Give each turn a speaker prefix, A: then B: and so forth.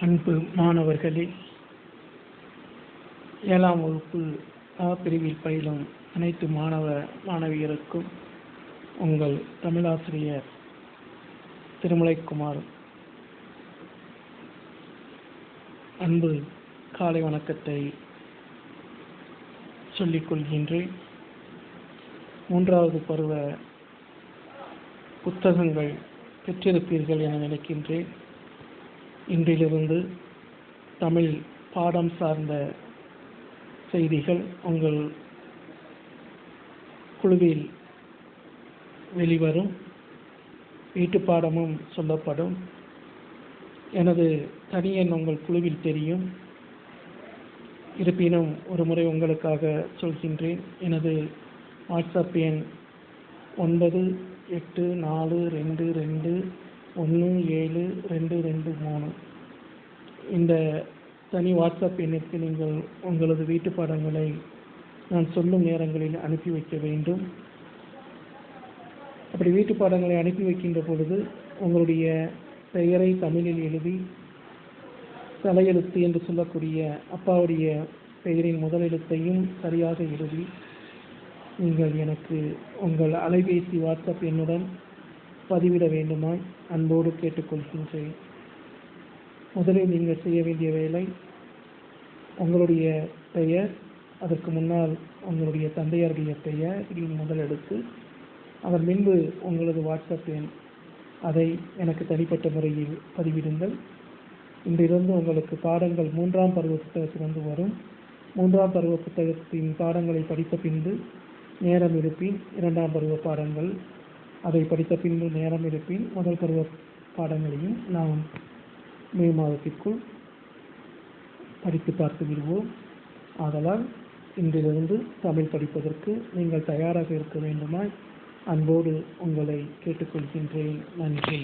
A: அன்பு மாணவர்களே, 7ஆம் வகுப்பு அ பிரிவில் பயிலும் அனைத்து மாணவ மாணவியருக்கும் உங்கள் தமிழாசிரியர் திருமலைக்குமார் அன்பு காலை வணக்கத்தை சொல்லிக் கொள்கின்றேன். 3வது பருவ புத்தகங்கள் பெற்றிருப்பீர்கள் என நினைக்கின்றேன். இன்றிலிருந்து தமிழ் பாடம் சார்ந்த செய்திகள் உங்கள் குழுவில் வெளிவரும். வீட்டுப்பாடமும் சொல்லப்படும். எனது தனி எண் உங்கள் குழுவில் தெரியும். இருப்பினும் ஒரு முறை உங்களுக்காக சொல்கின்றேன். எனது வாட்ஸ்அப் எண் 9842217223. இந்த தனி வாட்ஸ்அப் எண்ணிற்கு நீங்கள் உங்களது வீட்டு பாடங்களை நான் சொல்லும் நேரங்களில் அனுப்பி வைக்க வேண்டும். அப்படி வீட்டு பாடங்களை அனுப்பி வைக்கின்ற பொழுது உங்களுடைய பெயரை தமிழில் எழுதி தலையெழுத்து என்று சொல்லக்கூடிய அப்பாவுடைய பெயரின் முதல் எழுத்தையும் சரியாக எழுதி நீங்கள் எனக்கு உங்கள் அலைபேசி வாட்ஸ்அப் எண்ணுடன் பதிவிட வேண்டுமாய் அன்போடு கேட்டுக்கொள்கின்றேன். முதலில் நீங்கள் செய்ய வேண்டிய வேலை, உங்களுடைய பெயர், அதற்கு முன்னால் உங்களுடைய தந்தையாருடைய பெயரின் முதல் எழுத்து, அதன் பின்பு உங்களது வாட்ஸ்அப் எண், அதை எனக்கு தனிப்பட்ட முறையில் பதிவிடுங்கள். இன்றிலிருந்து உங்களுக்கு பாடங்கள் 3ஆம் பருவ புத்தகத்திலிருந்து வரும். 3ஆம் பருவ புத்தகத்தின் பாடங்களை படித்த பின்பு நேரம் இருப்பின் 2ஆம் பருவ பாடங்கள், அதை படித்த பின்பு நேரம் இருப்பின் முதல் பருவ பாடங்களையும் நாம் மே மாதத்திற்குள் படித்து பார்த்து விடுவோம். ஆதலால் இன்றிலிருந்து தமிழ் படிப்பதற்கு நீங்கள் தயாராக இருக்க வேண்டுமாய் அன்போடு உங்களை கேட்டுக்கொள்கின்றேன். நன்றி.